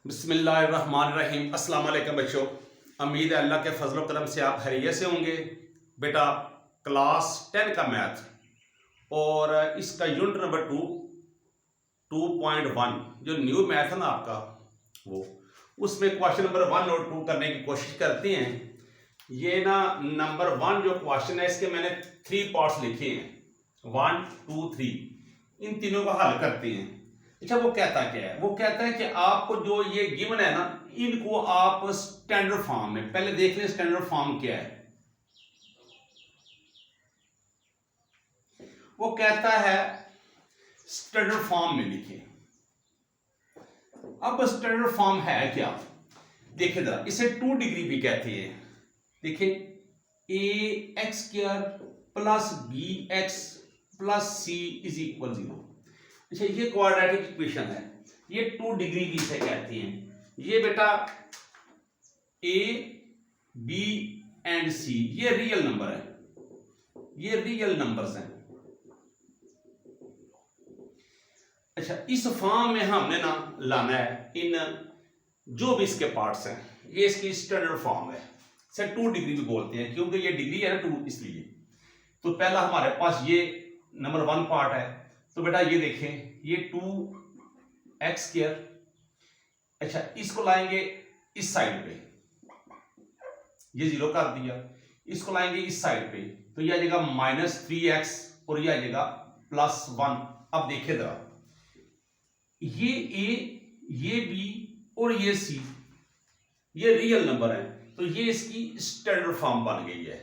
बिस्मिल्लाहिर्रहमानिर्रहीम। अस्सलाम वालेकुम बच्चों, उम्मीद है अल्लाह के फजल करम से आप खैरियत से होंगे। बेटा क्लास 10 का मैथ और इसका यूनिट नंबर 2.1 जो न्यू मैथ है ना आपका, वो उसमें क्वेश्चन नंबर 1 और 2 करने की कोशिश करते हैं। ये ना नंबर 1 जो क्वेश्चन है इसके मैंने 3 पार्ट्स लिखे हैं, 1 2 3। इन तीनों को हल करते हैं। अच्छा, वो कहता क्या है? वो कहता है कि आपको जो ये गिवन है ना, इनको आप स्टैंडर्ड फॉर्म में पहले देख लें। स्टैंडर्ड फॉर्म क्या है? वो कहता है स्टैंडर्ड फॉर्म में लिखे। अब स्टैंडर्ड फॉर्म है क्या? देखिए जरा, इसे 2 डिग्री भी कहते हैं। देखिए, a x square plus b x plus c is equal 0। अच्छा, ये क्वाड्रेटिक इक्वेशन है, ये 2 डिग्री की इसे कहते हैं। ये बेटा ए बी एंड सी ये रियल नंबर है, ये रियल नंबर्स हैं। अच्छा, इस फॉर्म में हमने ना लाना है इन जो भी इसके पार्ट्स हैं, ये इसकी स्टैंडर्ड फॉर्म है। इसे 2 डिग्री भी बोलते हैं क्योंकि ये डिग्री है ना 2, इसलिए। तो पहला हमारे पास ये नंबर 1 पार्ट है। तो बेटा ये देखें, ये 2x स्क्वायर। अच्छा, इसको लाएंगे इस साइड पे, ये 0 कर दिया। इसको लाएंगे इस साइड पे, तो ये आ जाएगा -3x और ये आ जाएगा +1। अब देखिए जरा, ये a, ये b और ये c ये रियल नंबर है, तो ये इसकी स्टैंडर्ड फॉर्म बन गई है।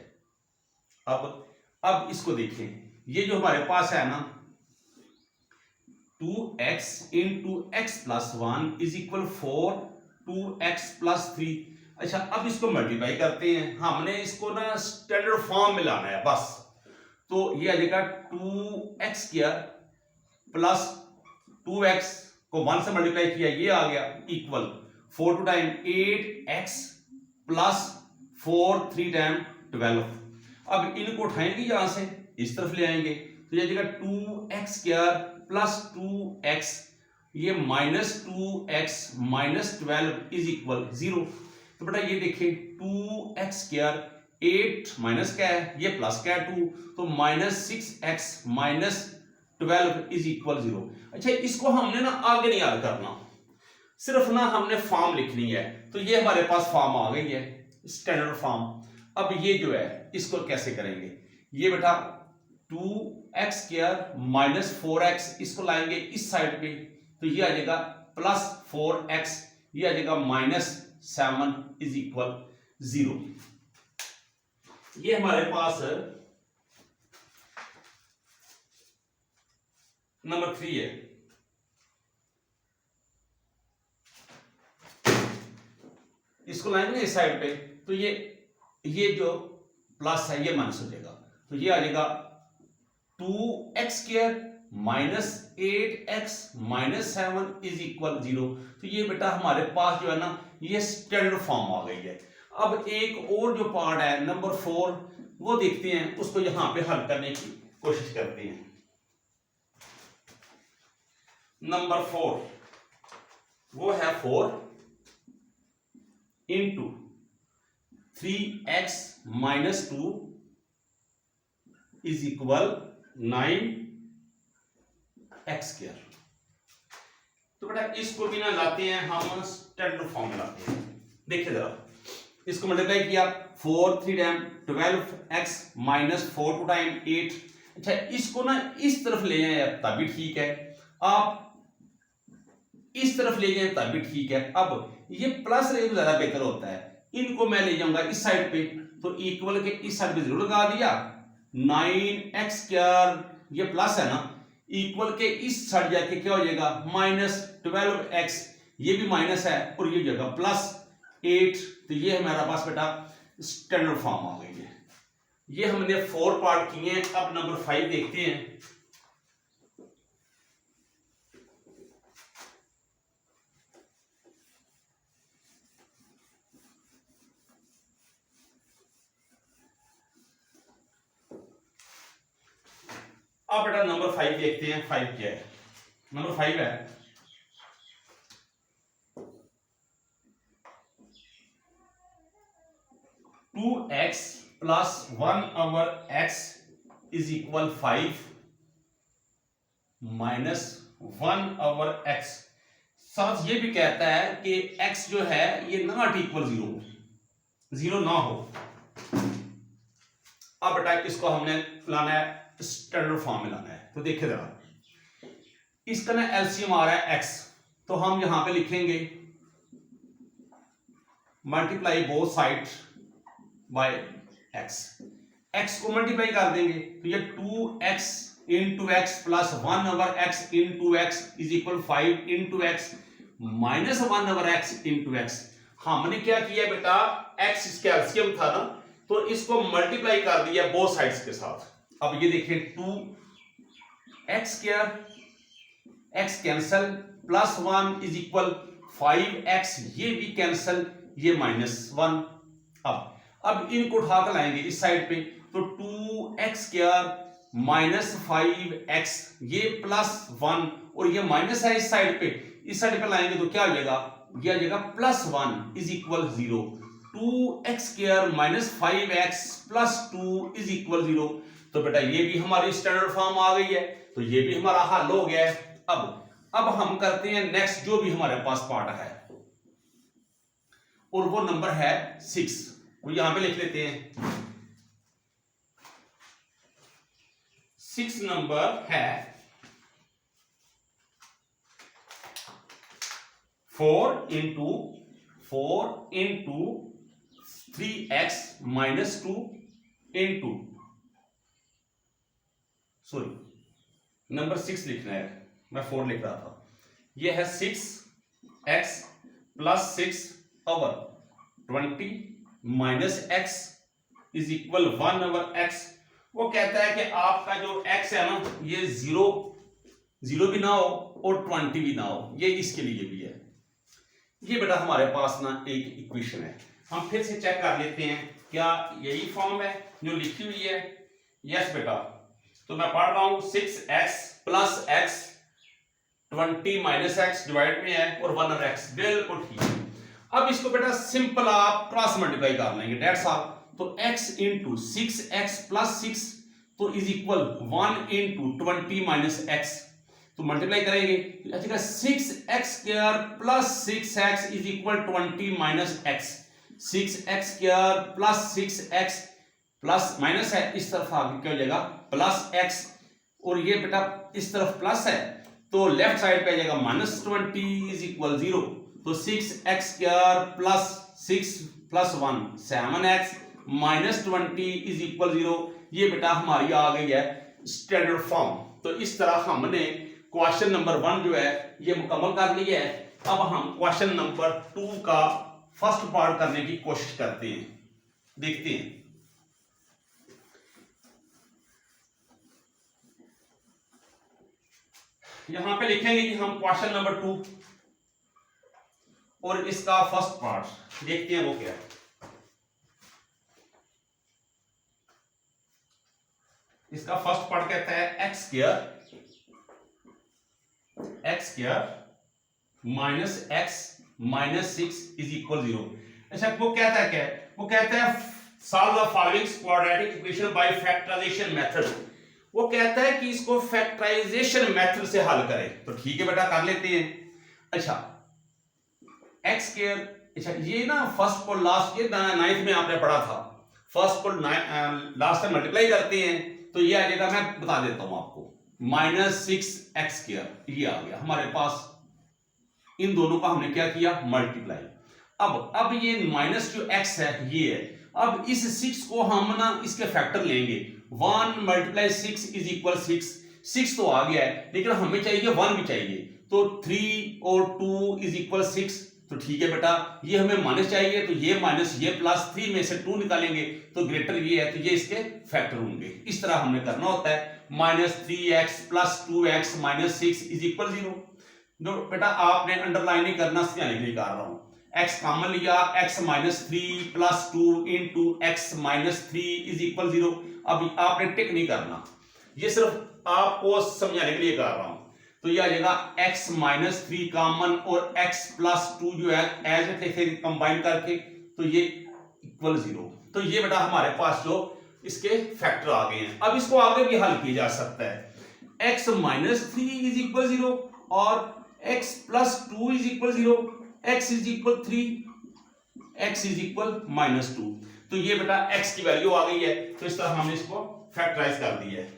अब इसको देखें, ये जो हमारे पास है ना 2x into x plus 1 is equal 4 2x plus 3। अच्छा, अब इसको मल्टीप्लाई करते हैं। हमने इसको ना स्टैंडर्ड फॉर्म में लाना है बस। तो ये आ जाएगा 2x स्क्वायर प्लस 2x को 1 से मल्टीप्लाई किया, ये आ गया equal 4 2 time 8x plus 4 3 time 12। अब इनको उठाएंगे यहां से, इस तरफ ले आएंगे, तो ये आ जाएगा 2x स्क्वायर प्लस 2x, ये -2x माइनस 12 इज इक्वल 0। तो बेटा ये देखिए 2x स्क्वायर 8 माइनस क्या है, ये प्लस क्या है 2, तो -6x माइनस 12 इज इक्वल 0। अच्छा, इसको हमने ना आगे नहीं याद करना, सिर्फ ना हमने फॉर्म लिखनी है। तो ये हमारे पास फॉर्म आ गई है, स्टैंडर्ड फॉर्म। अब ये जो है इसको कैसे करेंगे? ये बेटा 2x स्क्वायर माइनस 4x, इसको लाएंगे इस साइड पे, तो ये आ जाएगा +4x, ये आ जाएगा -7 इज इक्वल 0। ये हमारे पास नंबर 3 है। इसको लाएंगे इस साइड पे, तो ये जो प्लस है ये माइनस हो जाएगा, तो ये आ जाएगा 2x square minus 8x minus 7 is equal 0। तो ये बेटा हमारे पास जो है ना ये स्टैंडर्ड फॉर्म आ गई है। अब एक और जो पार्ट है नंबर 4, वो देखते हैं, उसको यहां पे हल करने की कोशिश करते हैं। नंबर 4 वो है 4 into 3x minus 2 is equal 9x square. तो बेटा इसको भी ना लाते हैं हम स्टैंडर्ड फॉर्म में लाते हैं। देखिए जरा, इसको मल्टीप्लाई किया 4 3 टाइम 12x माइनस 4 2 टाइम 8। अच्छा, इसको ना इस तरफ ले जाए तभी ठीक है, आप इस तरफ ले जाए तभी ठीक है। अब ये प्लस रेंज ज्यादा बेहतर होता है, इनको मैं ले जाऊंगा इस साइड पे, तो इक्वल के इस साइड पे 0 लगा दिया। 9x स्क्वायर ये प्लस है ना, इक्वल के इस साइड जाके क्या हो जाएगा -12x, ये भी माइनस है और ये जगह +8। तो ये हमारा पास बेटा स्टैंडर्ड फॉर्म आ गई है। ये हमने 4 पार्ट किए हैं। अब नंबर 5 देखते हैं। अब बेटा नंबर 5 देखते हैं, 5 क्या है? नंबर 5 है 2x plus 1/x is equal 5 minus 1/x। साथ ये भी कहता है कि x जो है ये नॉट इक्वल 0 ना हो। अब बेटा इसको हमने लाना है स्टैंडर्ड फॉर्म में लाना है। तो देखिए जरा, इसका ना एलसीएम आ रहा है x, तो हम यहां पे लिखेंगे multiply both sides by x। x को मल्टीप्लाई कर देंगे तो ये 2x into x plus 1/x into x is equal 5 into x minus 1/x into x. हमने क्या किया बेटा, x इसका एलसीएम था ना, तो इसको मल्टीप्लाई कर दिया बोथ साइड्स के साथ। अब ये देखिए 2x square, x cancel, plus 1 is equal 5x, ये भी कैंसल, ये -1। अब इनको उठा कर लाएंगे इस साइड पे, तो 2x स्क्वायर माइनस 5x, ये प्लस 1 और ये माइनस है इस साइड पे लाएंगे तो क्या हो जाएगा, ये आ जाएगा +1 is equal 0। 2x square minus 5x plus 2 is equal 0। तो बेटा ये भी हमारी स्टैंडर्ड फॉर्म आ गई है, तो ये भी हमारा हल हो गया है। अब हम करते हैं नेक्स्ट जो भी हमारे पास पार्ट है, और वो नंबर है 6। वो यहां पे लिख लेते हैं। 6 नंबर है 4 into 3x minus 2 into, sorry number 6 लिखना है, मैं 4 लिख रहा था। यह है 6x plus 6 over 20 minus x is equal 1/x। वो कहता है कि आपका जो x है ना, ये 0 भी ना हो और 20 भी ना हो, ये इसके लिए भी है। ये बेटा हमारे पास ना एक इक्वेशन है। हम फिर से चेक कर लेते हैं क्या यही फॉर्म है जो लिखी हुई है। यस बेटा, तो मैं पढ़ रहा हूं 6x plus x 20 minus x divide में है और 1/x, बिल्कुल ठीक है। अब इसको बेटा सिंपल आप क्रॉस मल्टीप्लाई कर लेंगे, डेट्स ऑल। तो x इंटू 6x प्लस 6 तो is equal 1 into 20 minus x, तो मल्टीप्लाई करेंगे तो अच्छा 6x square plus 6x is equal 20 minus x। 6x square plus 6x plus minus है, इस तरफ आगे क्या हो जाएगा प्लस x, और ये बेटा इस तरफ प्लस है तो लेफ्ट साइड पे आ जाएगा -20 इज इक्वल 0। तो 6x square plus 6 plus 1 7x minus 20 is equal 0। ये बेटा हमारी आ गई है स्टैंडर्ड फॉर्म। तो इस तरह हमने क्वेश्चन नंबर 1 जो है ये मुकम्मल कर लिया है। अब हम क्वेश्चन नंबर 2 का फर्स्ट पार्ट करने की कोशिश करते हैं, देखते हैं। यहां पे लिखेंगे कि हम क्वेश्चन नंबर 2 और इसका फर्स्ट पार्ट देखते हैं वो क्या है। इसका फर्स्ट पार्ट कहता है x square minus x minus 6 is equal 0। अच्छा वो कहता है क्या, वो कहता है solve the following quadratic equation by factorisation method. वो कहता है कि इसको फैक्टराइजेशन मेथड से हल करें। तो ठीक है बेटा कर लेते हैं। अच्छा x स्क्वायर, अच्छा ये ना फर्स्ट को लास्ट, ये 9th में आपने पढ़ा था, फर्स्ट को लास्ट में मल्टीप्लाई करते हैं तो ये आ जाएगा, मैं बता देता हूं आपको, -6x स्क्वायर। ये आ गया हमारे पास, इन दोनों का हमने क्या किया माल्टीप्लाई। अब ये माइनस जो x है ये है। अब इस 6 को हम ना इसके फैक्टर लेंगे, 1 × 6 इज इक्वल 6 तो आ गया है, लेकिन हमें चाहिए 1 भी चाहिए, तो 3 और 2 इज इक्वल 6। तो ठीक है बेटा, ये हमें माइनस चाहिए तो ये माइनस ये प्लस, 3 में से 2 निकालेंगे तो ग्रेटर ये है तो ये इसके फैक्टर होंगे। इस तरह हमने करना होता है। -3x plus 2x minus 6 is equal 0। जो बेटा आपने अंडरलाइन नहीं करना, इसलिए नहीं कर रहा हूं। x कॉमन लिया, x -3 plus 2 into x -3 is equal 0। अब आपने टिक नहीं करना, ये सिर्फ आपको समझाने के लिए कर रहा हूं। तो ये आ जाएगा x -3 कॉमन और x + 2 जो है एज थे कंबाइन करके, तो ये इक्वल 0। तो ये बेटा हमारे पास जो इसके फैक्टर आ गए हैं। अब इसको आगे भी हल किया जा सकता है। x माइनस 3 इज इक्वल 0 और x plus 2 is equal 0, x is equal 3, x is equal minus 2। तो ये बेटा x की वैल्यू आ गई है, तो इस तरह हमने इसको फैक्टराइज कर दिया है।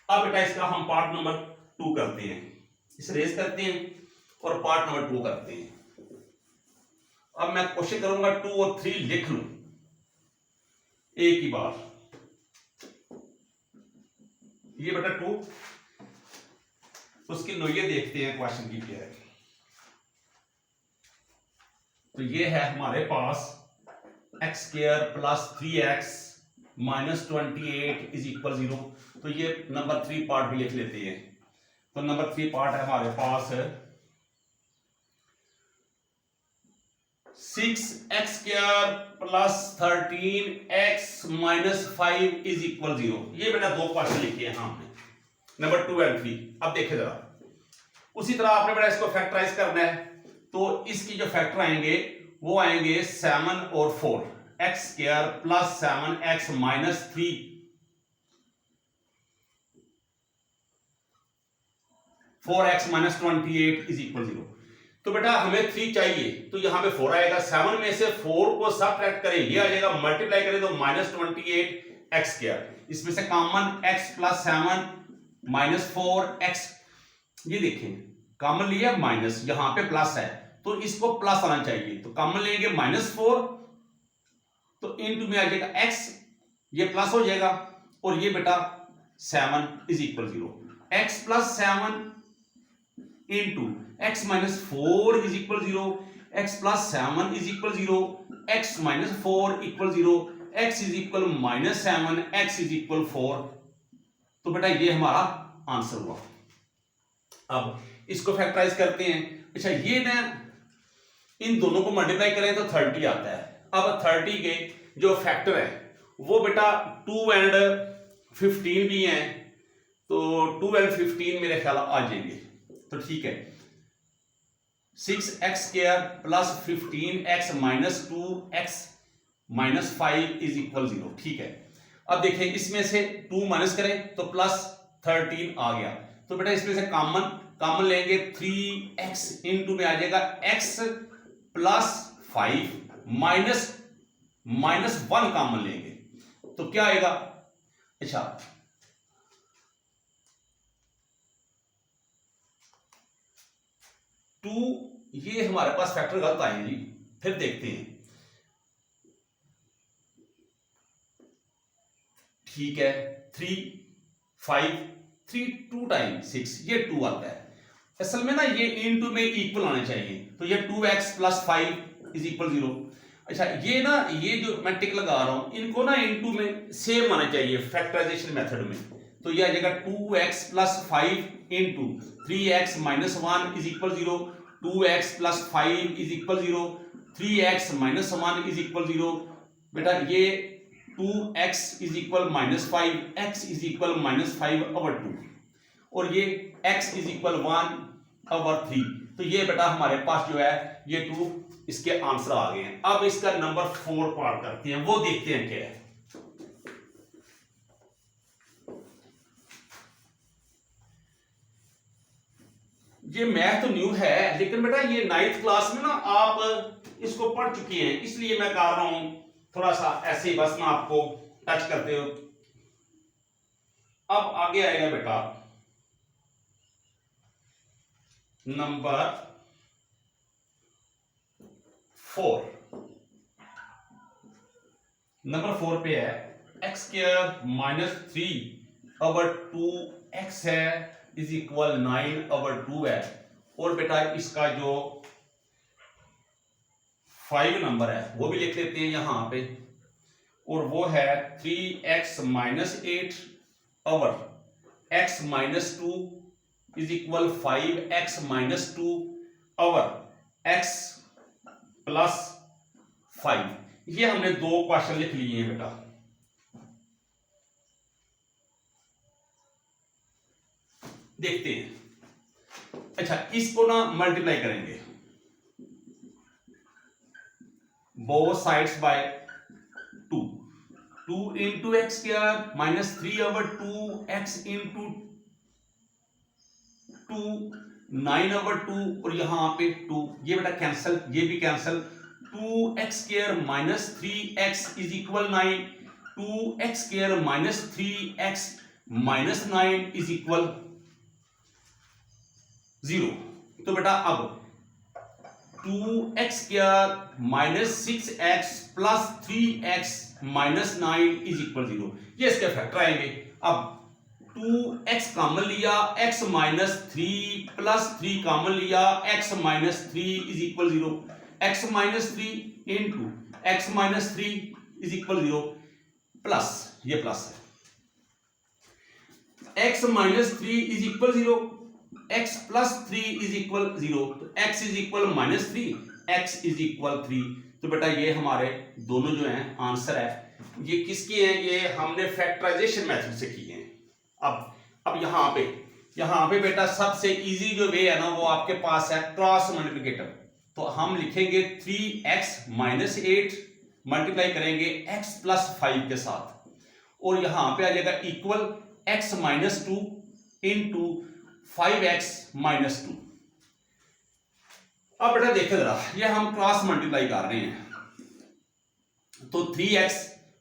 अब बेटा इसका हम पार्ट नंबर 2 करते हैं, इसे रेज करते हैं और पार्ट नंबर 2 करते हैं। अब मैं कोशिश करूंगा 2 और 3 लिख लूं एक ही बार। ये बेटा 2, उसकी नोइये देखते हैं क्वेश्चन की क्या है। तो ये है हमारे पास x square plus 3x minus 28 is equal 0। तो ये नंबर 3 पार्ट भी लिख लेते हैं। तो नंबर 3 पार्ट है हमारे पास 6x square plus 13x minus 5 is equal 0। ये बेटा 2 क्वेश्चन लिखे हैं हमने, नंबर 2 और 3। अब देखे जरा, उसी तरह आपने बेटा इसको फैक्टराइज करना है। तो इसकी जो फैक्टर आएंगे वो आएंगे 7 और 4, x square plus 7x minus 3 4x minus 28 is equal 0। तो बेटा हमें 3 चाहिए, तो यहां पे 4 आएगा। 7 में से 4 को सबट्रैक्ट करें, ये आ जाएगा, मल्टीप्लाई करें तो माइनस 28 एक्स स्क्वायर। इसमें से common x plus 7 minus 4x, ये देखें कॉमन लिया माइनस, यहां पे प्लस है तो इसको प्लस आना चाहिए, तो कॉमन लेंगे माइनस 4, तो इनटू में आ जाएगा x, ये प्लस हो जाएगा, और ये बेटा 7 is equal 0। x plus 7 into x minus 4 is equal 0, x plus 7 is equal 0, x minus 4 equal 0, x is equal minus 7, x is equal 4। तो बेटा ये हमारा आंसर हुआ। अब इसको फैक्टराइज करते हैं। अच्छा, ये ना इन दोनों को मल्टीप्लाई करें तो 30 आता है। अब 30 के जो फैक्टर है वो बेटा 2 एंड 15 भी हैं, तो 2 एंड 15 मेरे ख्याल आ जाएंगे। तो ठीक है, 6x square plus 15x minus 2x minus 5 is equal 0। ठीक है, अब देखें इसमें से 2 माइनस करें तो प्लस 13 आ गया। तो बेटा इसमें से कॉमन लेंगे, 3x इंटू में आ जाएगा x प्लस 5 माइनस 1 कॉमन लेंगे तो क्या आएगा। अच्छा, ये हमारे पास फैक्टर गलत आए जी, फिर देखते हैं। ठीक है, 3 5 3 2 टाइम 6, ये 2 आता है। असल में ना ये इनटू में इक्वल आने चाहिए, तो ये 2x प्लस 5 इज इक्वल 0। अच्छा, ये ना ये जो मैं टिक लगा रहा हूं इनको ना इनटू में सेम आना चाहिए फैक्टराइजेशन मेथड में। तो ये आ जाएगा 2x plus 5 into 3x minus 1 is equal 0, 2x plus 5 is equal 0, 3x minus 1 is equal 0। बेटा ये 2x is equal minus 5, x is equal minus 5 over 2, और ये x इज इक्वल 1 ओवर 3। तो ये बेटा हमारे पास जो है ये 2 इसके आंसर आ गए हैं। अब इसका नंबर 4 पार्ट करते हैं, वो देखते हैं क्या है। ये मैथ तो न्यू है, लेकिन बेटा ये 9th क्लास में ना आप इसको पढ़ चुके हैं, इसलिए मैं कह रहा हूं थोड़ा सा ऐसे बस ना आपको टच करते हो। अब आगे आएगा बेटा नंबर 4। नंबर 4 पे है x square minus 3 over 2x है इज इक्वल 9 ओवर 2 है, और बेटा इसका जो 5 नंबर है वो भी लिख लेते हैं यहां पे, और वो है 3x minus 8 over x minus 2 is equal 5x minus 2 over x plus 5। ये हमने 2 क्वेश्चन लिख लिए हैं बेटा। देखते हैं। अच्छा, इसको ना मल्टीप्लाई करेंगे, both sides by 2, 2 into x square minus 3/2 x into 2, 9/2 और यहाँ पे 2, ये बेटा कैंसिल, ये भी cancel, 2x square minus 3x is equal 9, 2x square minus 3x minus 9 is equal 0। तो बेटा अब 2x square minus 6x plus 3x minus 9 is equal 0, ये इसके फैक्टर आएंगे। अब 2x कॉमन लिया, x माइनस 3 प्लस 3 कॉमन लिया, x minus 3 is equal 0, x minus 3 into x minus 3 is equal 0 plus, ये प्लस है, x minus 3 is equal 0, x plus 3 is equal 0, तो x is equal minus 3, x is equal 3। तो बेटा ये हमारे दोनों जो हैं आंसर है, ये किसके हैं, ये हमने फैक्टराइजेशन मेथड से किए हैं। अब यहाँ पे बेटा सबसे इजी जो वे है ना वो आपके पास है क्रॉस मल्टीप्लिकेटर। तो हम लिखेंगे 3x माइनस 8 मल्टीप्लाई करेंगे x प्लस 5 के साथ, और यहाँ पे आ जाएगा equal x minus 2 into 5x minus 2। अब बेटा देखो जरा, ये हम क्रॉस मल्टीप्लाई कर रहे हैं, तो 3x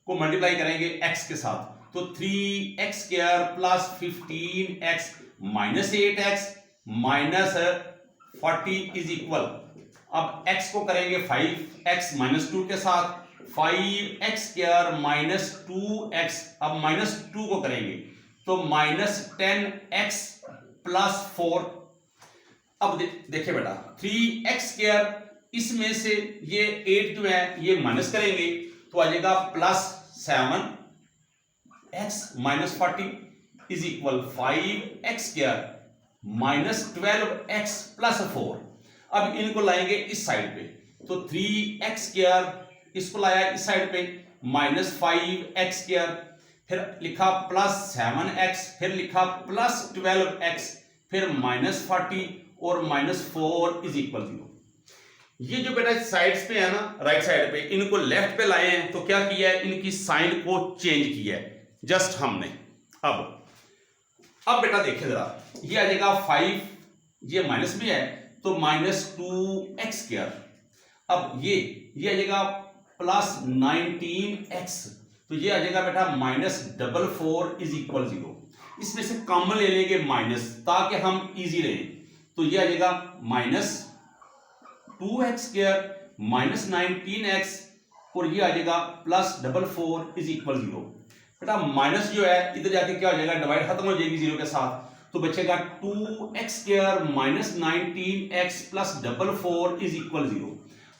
को मल्टीप्लाई करेंगे x के साथ, तो 3x square plus 15x minus 8x minus 40 is equal, अब x को करेंगे 5x माइनस 2 के साथ, 5x स्क्वायर माइनस 2x, अब माइनस 2 को करेंगे तो माइनस 10x प्लस 4। अब देखिए बेटा 3x स्क्वायर, इसमें से ये 8 जो है ये माइनस करेंगे तो आ जाएगा plus 7x minus 40 is equal 5x square minus 12x plus 4। अब इनको लाएंगे इस साइड पे, तो 3x स्क्वायर इसको लाया इस साइड पे माइनस 5x स्क्वायर, फिर लिखा प्लस 7x, फिर लिखा प्लस 12x, फिर माइनस 40 और माइनस 4 इज इक्वल 0। ये जो बेटा साइड्स पे है ना, राइट साइड पे, इनको लेफ्ट पे लाए हैं, तो क्या किया है, इनकी साइन को चेंज किया है जस्ट हमने। अब बेटा देखिए जरा, ये आ जाएगा 5, ये माइनस भी है तो माइनस 2x स्क्वायर, अब ये आ जाएगा प्लस 19x, तो ये आ जाएगा बेटा माइनस 44 इज इक्वल 0। इसमें से कॉमन ले लेंगे माइनस ताकि हम इजी लें, तो ये आ जाएगा minus 2x square minus 19x, और ये आ जाएगा प्लस 44 इज इक्वल 0। बेटा माइनस जो है इधर जाके क्या हो जाएगा, डिवाइड खत्म हो जाएगी 0 के साथ, तो बचेगा 2x square minus 19x plus 44 is equal 0।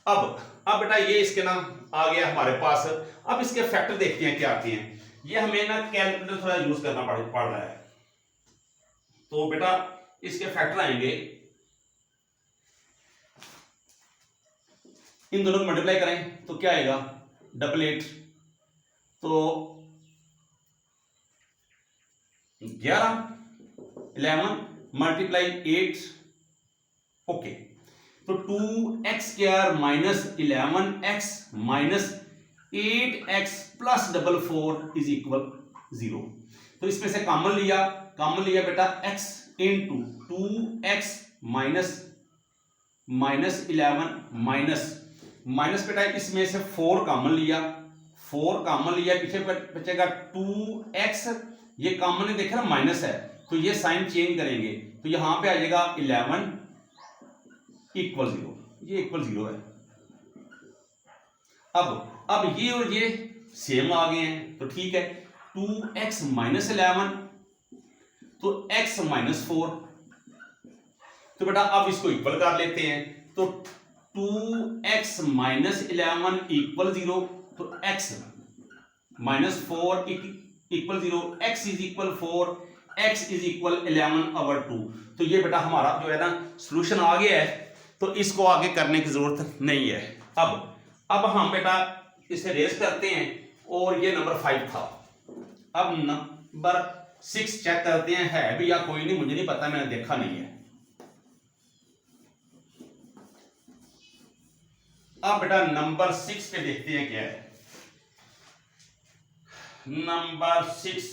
अब बेटा ये इसके ना आ गया हमारे पास। अब इसके फैक्टर देखते हैं क्या आते हैं। ये हमें ना कैलकुलेटर थोड़ा यूज करना पड़ रहा है, तो बेटा इसके फैक्टर आएंगे, इन दोनों को मल्टीप्लाई करें तो क्या आएगा, 88, तो 11 मल्टीप्लाई 8, ओके, तो 2x square minus 11x minus 8x plus 44 is equal 0। तो इसमें से कॉमन लिया बेटा x into 2x minus 11 minus बेटा इसमें से 4 कॉमन लिया, पीछे बचेगा 2x, ये कॉमन नहीं देखा ना माइनस है, तो ये साइन चेंज करेंगे तो यहां पे आ जाएगा 11 इक्वल 0, ये इक्वल 0 है। अब ये और ये सेम आ गए हैं, तो ठीक है, 2x माइनस 11 तो x माइनस 4, तो बेटा अब इसको इक्वल कर लेते हैं, तो 2x माइनस 11 इक्वल 0, तो x minus 4 equal 0, x is equal 4, x is equal 11/2। तो ये बेटा हमारा जो है ना सॉल्यूशन आ गया है, तो इसको आगे करने की जरूरत नहीं है। अब हम बेटा इसे रेज करते हैं, और ये नंबर 5 था। अब नंबर 6 चेक करते हैं, है भी या कोई नहीं, मुझे नहीं पता, मैंने देखा नहीं है। अब बेटा नंबर 6 पे देखते हैं क्या है। नंबर 6,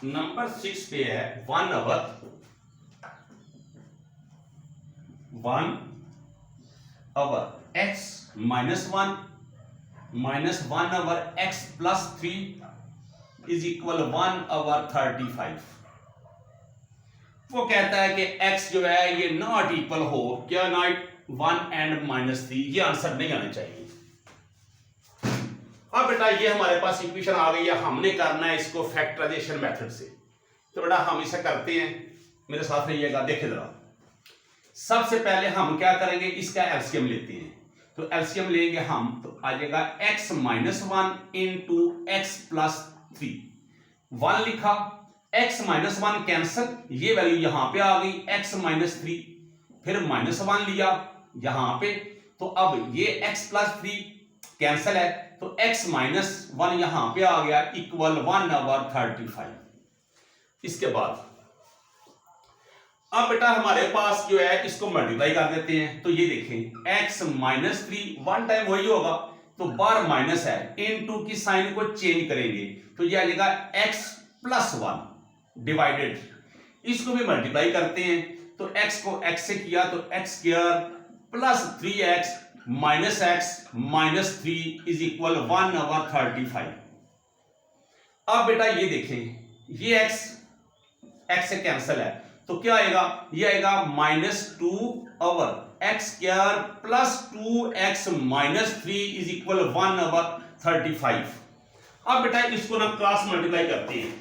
नंबर 6 पे है 1 over x minus 1 over x plus 3 is equal 1 over 35। वो कहता है कि x जो है ये नॉट इक्वल हो, क्या नॉट 1 एंड माइनस 3, ये आंसर नहीं आना चाहिए। अब बेटा ये हमारे पास इक्वेशन आ गई है, हमने करना है इसको फैक्टराइजेशन मेथड से। तो बेटा हम इसे करते हैं, मेरे साथ रहिएगा, देखिए जरा। सबसे पहले हम क्या करेंगे, इसका एलसीएम लेते हैं। तो एलसीएम लेंगे हम, तो आ जाएगा x minus 1 into x plus 3। 1 लिखा, x माइनस 1 कैंसल, ये वैल्यू यहां पे आ गई x माइनस 3, फिर माइनस 1 लिया यहां पे, तो अब ये x प्लस 3 कैंसल है, तो x माइनस 1 यहां पे आ गया इक्वल 1 ओवर 35। इसके बाद अब बेटा हमारे पास जो है इसको मल्टीप्लाई कर देते हैं। तो ये देखें x माइनस 3 1 टाइम वही होगा, तो बार माइनस है, इनटू की साइन को चेंज करेंगे, तो ये आ जाएगा x प्लस 1 डिवाइडेड, इसको भी मल्टीप्लाई करते हैं। तो x को x से किया तो x square plus 3x minus x minus 3 is equal 1 over 35। अब बेटा ये देखें, ये x से कैंसल है, तो क्या आएगा, ये आएगा minus 2 over x square plus 2x minus 3 is equal 1 over 35। अब बेटा इसको ना क्रॉस मल्टीप्लाई करते हैं।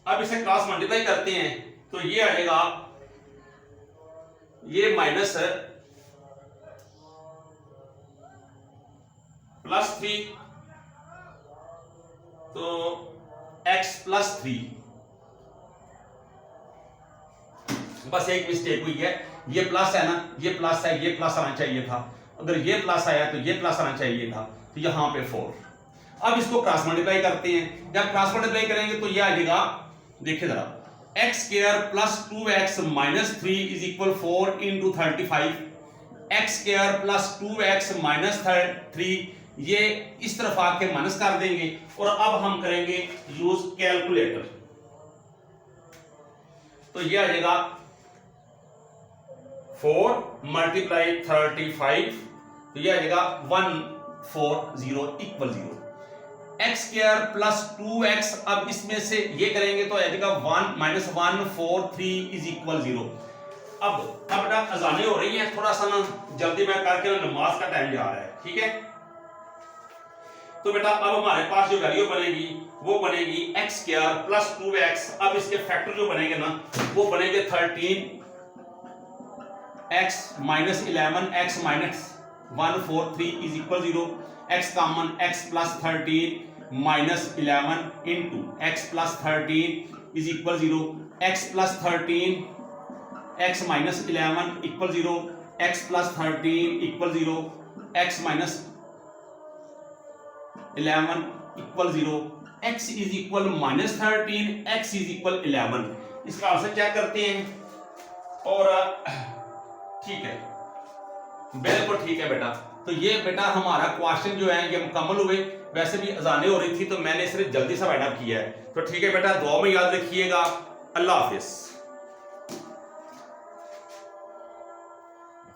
अब इसे क्रॉस मल्टीप्लाई करते हैं तो ये आएगा, ये माइनस प्लस 3, तो x प्लस 3, बस एक मिस्टेक हुई है, ये प्लस है ना, ये प्लस है, ये प्लस आना चाहिए था, अगर ये प्लस आया तो ये प्लस आना चाहिए था, तो यहां पे 4। अब इसको क्रॉस मल्टीप्लाई करते हैं। जब क्रॉस मल्टीप्लाई करेंगे तो ये आ जाएगा, देखिए जरा, x square plus 2x minus 3 is equal 4 into 35, x square plus 2x minus 3, ये इस तरफ आके माइनस कर देंगे, और अब हम करेंगे यूज कैलकुलेटर। तो ये आ जाएगा 4 मल्टीप्लाई 35, तो ये आ जाएगा 140 equal 0। X square plus 2x, अब इसमें से ये करेंगे तो आ जाएगा 1 माइनस 143 इज इक्वल 0। अब बेटा अजानें हो रही हैं, थोड़ा सा ना जल्दी मैं करके ना नमाज का टाइम जा रहा है, ठीक है। तो बेटा अब हमारे पास जो वैल्यू बनेगी वो बनेगी एक्स स्क्वायर प्लस 2x, अब इसके फैक्टर जो बनेंगे ना वो बनेंगे 13 x minus 11 x minus 143 is equal 0, x common x plus 13 minus 11 into x plus 13 is equal 0, x plus 13 x minus 11 equal 0, x plus 13 equal 0, x minus 11 equal 0, x is equal minus 13, x is equal 11। इसका answer check करते हैं, और ठीक है, बिल्कुल ठीक है बेटा। तो ये बेटा हमारा क्वेश्चन जो है ये मुकम्मल हुए। वैसे भी अजानें हो रही थी तो मैंने सिर्फ जल्दी से वाइंड अप किया है। तो ठीक है बेटा, दुआ में याद रखिएगा। अल्लाह हाफिज।